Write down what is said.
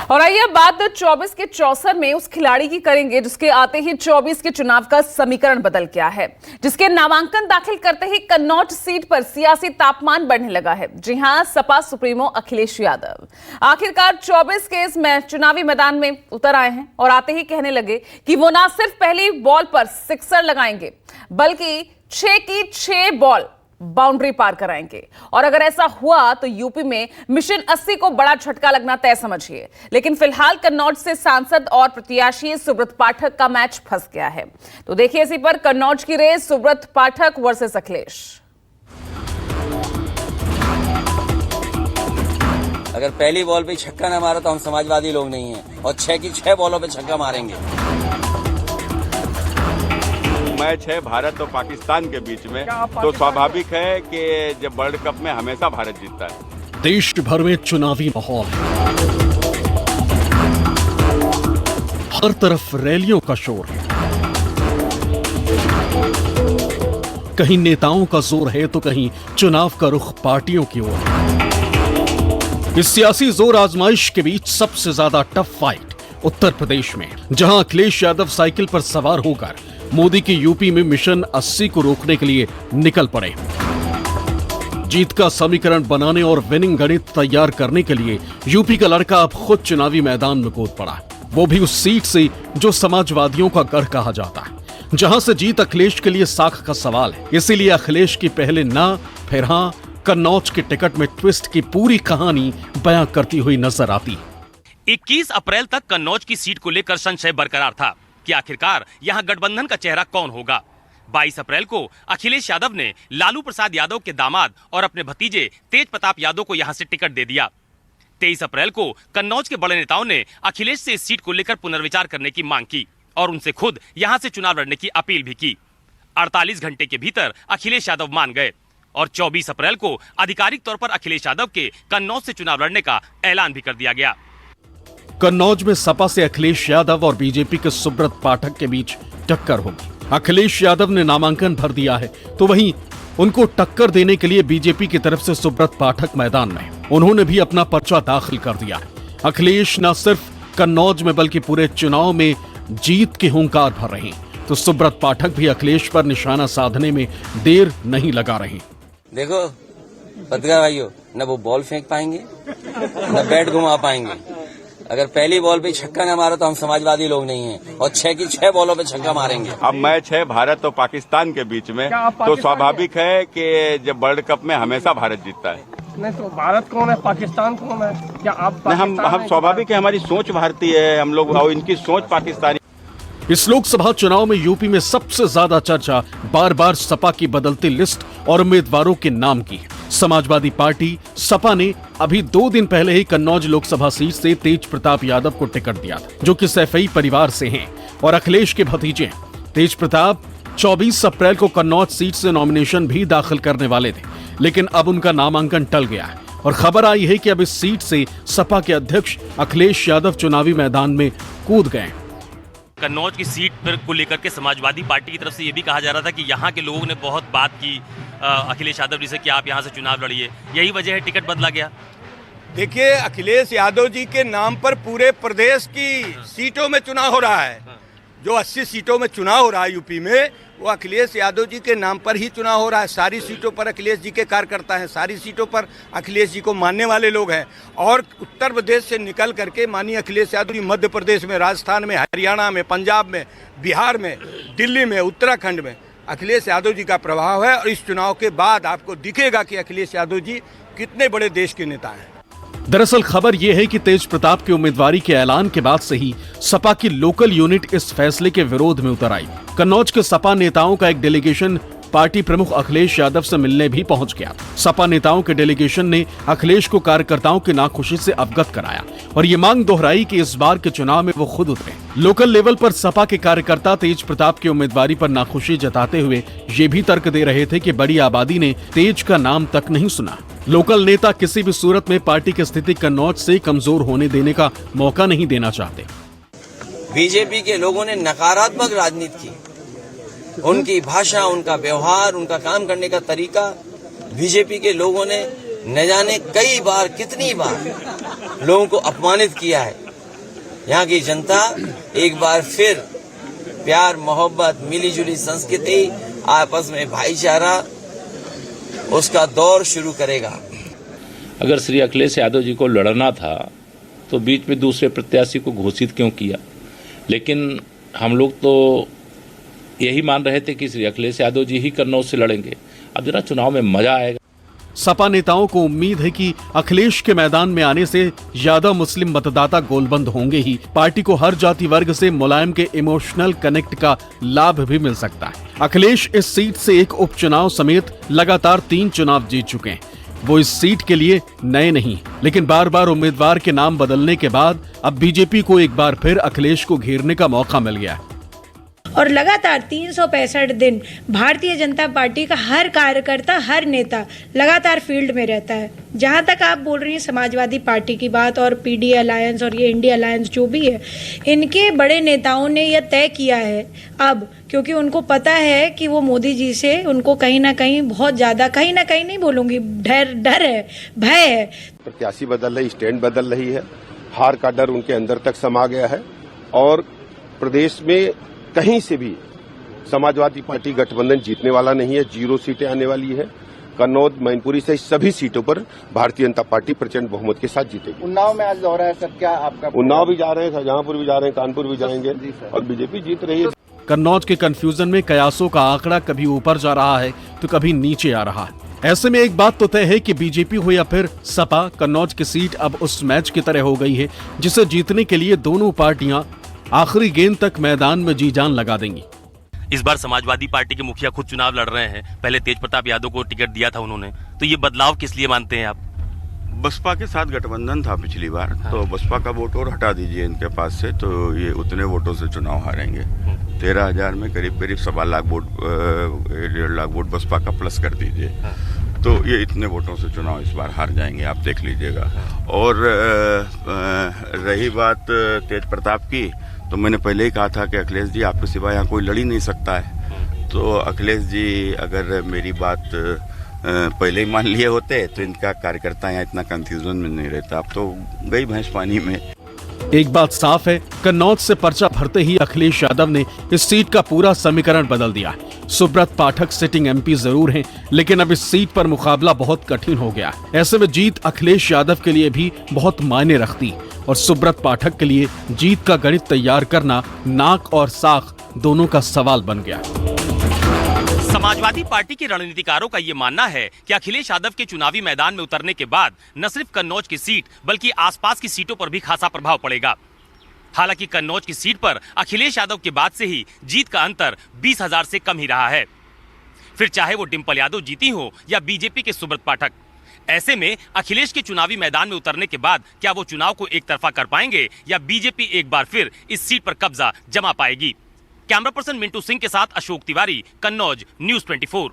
और आइए बात 24 के चौसर में उस खिलाड़ी की करेंगे जिसके आते ही 24 के चुनाव का समीकरण बदल गया है, जिसके नामांकन दाखिल करते ही कन्नौज सीट पर सियासी तापमान बढ़ने लगा है। जी हां, सपा सुप्रीमो अखिलेश यादव आखिरकार 24 के इस चुनावी मैदान में उतर आए हैं और आते ही कहने लगे कि वो ना सिर्फ पहली बॉल पर सिक्सर लगाएंगे बल्कि 6 की 6 बॉल बाउंड्री पार कराएंगे। और अगर ऐसा हुआ तो यूपी में मिशन 80 को बड़ा झटका लगना तय समझिए। लेकिन फिलहाल कन्नौज से सांसद और प्रत्याशी सुब्रत पाठक का मैच फंस गया है। तो देखिए इसी पर कन्नौज की रेस सुब्रत पाठक वर्सेस अखिलेश। अगर पहली बॉल पे छक्का ना मारा तो हम समाजवादी लोग नहीं हैं और 6 की 6 बॉलों पे छक्का मारेंगे। मैच है भारत और पाकिस्तान के बीच में, तो स्वाभाविक है कि जब वर्ल्ड कप में हमेशा भारत जीतता है। देश भर में चुनावी माहौल है, हर तरफ रैलियों का शोर है, कहीं नेताओं का जोर है तो कहीं चुनाव का रुख पार्टियों की ओर है। इस सियासी जोर आजमाइश के बीच सबसे ज्यादा टफ फाइट उत्तर प्रदेश में, जहां अखिलेश यादव साइकिल पर सवार होकर मोदी की यूपी में मिशन 80 को रोकने के लिए निकल पड़े। जीत का समीकरण बनाने और विनिंग गणित तैयार करने के लिए यूपी का लड़का अब खुद चुनावी मैदान में कूद पड़ा, वो भी उस सीट से जो समाजवादियों का गढ़ कहा जाता है, जहां से जीत अखिलेश के लिए साख का सवाल है। इसीलिए अखिलेश की पहले ना फिर हां कन्नौज के टिकट में ट्विस्ट की पूरी कहानी बयां करती हुई नजर आती है। 21 अप्रैल तक कन्नौज की सीट को लेकर संशय बरकरार था कि आखिरकार यहां गठबंधन का चेहरा कौन होगा। 22 अप्रैल को अखिलेश यादव ने लालू प्रसाद यादव के दामाद और अपने भतीजे तेज प्रताप यादव को यहां से टिकट दे दिया। 23 अप्रैल को कन्नौज के बड़े नेताओं ने अखिलेश से इस सीट को लेकर पुनर्विचार करने की मांग की और उनसे खुद यहां से चुनाव लड़ने की अपील भी की। 48 घंटे के भीतर अखिलेश यादव मान गए और 24 अप्रैल को आधिकारिक तौर पर अखिलेश यादव के कन्नौज से चुनाव लड़ने का ऐलान भी कर दिया गया। कन्नौज में सपा से अखिलेश यादव और बीजेपी के सुब्रत पाठक के बीच टक्कर होगी। अखिलेश यादव ने नामांकन भर दिया है तो वहीं उनको टक्कर देने के लिए बीजेपी की तरफ से सुब्रत पाठक मैदान में, उन्होंने भी अपना पर्चा दाखिल कर दिया है। अखिलेश न सिर्फ कन्नौज में बल्कि पूरे चुनाव में जीत के हुंकार भर रहे हैं, तो सुब्रत पाठक भी अखिलेश पर निशाना साधने में देर नहीं लगा रहे। देखो पत्रकार भाइयों, न वो बॉल फेंक पाएंगे न बैट घुमा पाएंगे। अगर पहली बॉल पे छक्का ना मारा तो हम समाजवादी लोग नहीं हैं और 6 की 6 बॉलों पे छक्का मारेंगे। अब मैच है भारत और पाकिस्तान के बीच में, तो स्वाभाविक है कि जब वर्ल्ड कप में हमेशा भारत जीतता है। नहीं तो भारत कौन है, पाकिस्तान कौन है? क्या आप हम स्वाभाविक है, हमारी सोच भारतीय है, हम लोग और इनकी सोच पाकिस्तानी। इस लोकसभा चुनाव में यूपी में सबसे ज्यादा चर्चा बार बार सपा की बदलती लिस्ट और उम्मीदवारों के नाम की। समाजवादी पार्टी सपा ने अभी 2 दिन पहले ही कन्नौज लोकसभा सीट से तेज प्रताप यादव को टिकट दिया था, जो कि सैफई परिवार से हैं और अखिलेश के भतीजे हैं। तेज प्रताप 24 अप्रैल को कन्नौज सीट से नॉमिनेशन भी दाखिल करने वाले थे, लेकिन अब उनका नामांकन टल गया है और खबर आई है कि अब इस सीट से सपा के अध्यक्ष अखिलेश यादव चुनावी मैदान में कूद गए। कन्नौज की सीट पर को लेकर के समाजवादी पार्टी की तरफ से यह भी कहा जा रहा था कि यहाँ के लोगों ने बहुत बात की अखिलेश यादव जी से कि आप यहाँ से चुनाव लड़िए, यही वजह है टिकट बदला गया। देखिए, अखिलेश यादव जी के नाम पर पूरे प्रदेश की सीटों में चुनाव हो रहा है। जो 80 सीटों में चुनाव हो रहा है यूपी में, वो अखिलेश यादव जी के नाम पर ही चुनाव हो रहा है। सारी सीटों पर अखिलेश जी के कार्यकर्ता हैं, सारी सीटों पर अखिलेश जी को मानने वाले लोग हैं। और उत्तर प्रदेश से निकल करके माननीय अखिलेश यादव जी मध्य प्रदेश में, राजस्थान में, हरियाणा में, पंजाब में, बिहार में, दिल्ली में, उत्तराखंड में अखिलेश यादव जी का प्रभाव है। और इस चुनाव के बाद आपको दिखेगा कि अखिलेश यादव जी कितने बड़े देश के नेता हैं। दरअसल खबर यह है कि तेज प्रताप की उम्मीदवारी के ऐलान के बाद से ही सपा की लोकल यूनिट इस फैसले के विरोध में उतर आई। कन्नौज के सपा नेताओं का एक डेलीगेशन पार्टी प्रमुख अखिलेश यादव से मिलने भी पहुंच गया। सपा नेताओं के डेलीगेशन ने अखिलेश को कार्यकर्ताओं की नाखुशी से अवगत कराया और ये मांग दोहराई कि इस बार के चुनाव में वो खुद उतरे। लोकल लेवल पर सपा के कार्यकर्ता तेज प्रताप की उम्मीदवारी पर नाखुशी जताते हुए ये भी तर्क दे रहे थे कि बड़ी आबादी ने तेज का नाम तक नहीं सुना। लोकल नेता किसी भी सूरत में पार्टी की स्थिति कन्नौज से कमजोर होने देने का मौका नहीं देना चाहते। बीजेपी के लोगों ने नकारात्मक राजनीति की, उनकी भाषा, उनका व्यवहार, उनका काम करने का तरीका, बीजेपी के लोगों ने न जाने कई बार, कितनी बार लोगों को अपमानित किया है। यहाँ की जनता एक बार फिर प्यार, मोहब्बत, मिलीजुली संस्कृति, आपस में भाईचारा, उसका दौर शुरू करेगा। अगर श्री अखिलेश यादव जी को लड़ना था तो बीच में दूसरे प्रत्याशी को घोषित क्यों किया? लेकिन हम लोग तो यही मान रहे थे कि श्री अखिलेश यादव जी ही कन्नौज से लड़ेंगे। अब जरा चुनाव में मजा आएगा। सपा नेताओं को उम्मीद है कि अखिलेश के मैदान में आने से यादव मुस्लिम मतदाता गोलबंद होंगे ही। पार्टी को हर जाति वर्ग से मुलायम के इमोशनल कनेक्ट का लाभ भी मिल सकता है। अखिलेश इस सीट से एक उपचुनाव समेत लगातार 3 चुनाव जीत चुके हैं। वो इस सीट के लिए नए नहीं, लेकिन बार बार उम्मीदवार के नाम बदलने के बाद अब बीजेपी को एक बार फिर अखिलेश को घेरने का मौका मिल गया है। और लगातार 365 दिन भारतीय जनता पार्टी का हर कार्यकर्ता, हर नेता लगातार फील्ड में रहता है। जहां तक आप बोल रही हैं समाजवादी पार्टी की बात और पीडी अलायंस और ये इंडिया अलायंस जो भी है, इनके बड़े नेताओं ने यह तय किया है अब, क्योंकि उनको पता है कि वो मोदी जी से उनको कहीं ना कहीं बहुत ज्यादा, कहीं ना कहीं नहीं बोलूंगी, डर है, भय है। प्रत्याशी बदल रही, स्टैंड बदल रही है, हार का डर उनके अंदर तक समा गया है और प्रदेश में कहीं से भी समाजवादी पार्टी गठबंधन जीतने वाला नहीं है। 0 सीटें आने वाली है। कन्नौज, मैनपुरी से सभी सीटों पर भारतीय जनता पार्टी प्रचंड बहुमत के साथ जीतेगी। उन्नाव में आज दौरा है सर, क्या आपका? उन्नाव भी जा रहे हैं, शाहजहांपुर भी जा रहे हैं, कानपुर भी जाएंगे और बीजेपी जीत रही है। कन्नौज के कंफ्यूजन में कयासों का आंकड़ा कभी ऊपर जा रहा है तो कभी नीचे आ रहा है। ऐसे में एक बात तो तय है कि बीजेपी हो या फिर सपा, कन्नौज की सीट अब उस मैच की तरह हो गई है जिसे जीतने के लिए दोनों पार्टियां आखिरी गेंद तक मैदान में जी जान लगा देंगी। इस बार समाजवादी पार्टी के मुखिया खुद चुनाव लड़ रहे हैं। पहले तेज प्रताप यादव को टिकट दिया था उन्होंने, तो ये बदलाव किस लिए मानते हैं आप? बसपा के साथ गठबंधन था पिछली बार, तो बसपा का वोट और हटा दीजिए इनके पास से, तो ये उतने वोटों से चुनाव हारेंगे। 13,000 में करीब 1.25 लाख वोट, 1.5 लाख वोट बसपा का प्लस कर दीजिए, तो ये इतने वोटों से चुनाव इस बार हार जाएंगे, आप देख लीजिएगा। और रही बात तेज प्रताप की, तो मैंने पहले ही कहा था कि अखिलेश जी आपके सिवा यहाँ कोई लड़ ही नहीं सकता है। तो अखिलेश जी अगर मेरी बात पहले ही मान लिए होते तो इनका कार्यकर्ता यहाँ इतना कंफ्यूजन में नहीं रहता। अब तो गई भैंस पानी में। एक बात साफ है, कन्नौज से पर्चा भरते ही अखिलेश यादव ने इस सीट का पूरा समीकरण बदल दिया है। सुब्रत पाठक सिटिंग एमपी जरूर हैं, लेकिन अब इस सीट पर मुकाबला बहुत कठिन हो गया। ऐसे में जीत अखिलेश यादव के लिए भी बहुत मायने रखती और सुब्रत पाठक के लिए जीत का गणित तैयार करना नाक और साख दोनों का सवाल बन गया। समाजवादी पार्टी के रणनीतिकारों का ये मानना है कि अखिलेश यादव के चुनावी मैदान में उतरने के बाद न सिर्फ कन्नौज की सीट बल्कि आसपास की सीटों पर भी खासा प्रभाव पड़ेगा। हालांकि कन्नौज की सीट पर अखिलेश यादव के बाद से ही जीत का अंतर 20,000 से कम ही रहा है। फिर चाहे वो डिंपल यादव जीती हो या बीजेपी के सुब्रत पाठक, ऐसे में अखिलेश के चुनावी मैदान में उतरने के बाद क्या वो चुनाव को एक तरफा कर पाएंगे या बीजेपी एक बार फिर इस सीट पर कब्जा जमा पाएगी? कैमरा पर्सन मिंटू सिंह के साथ अशोक तिवारी, कन्नौज, न्यूज़ 24।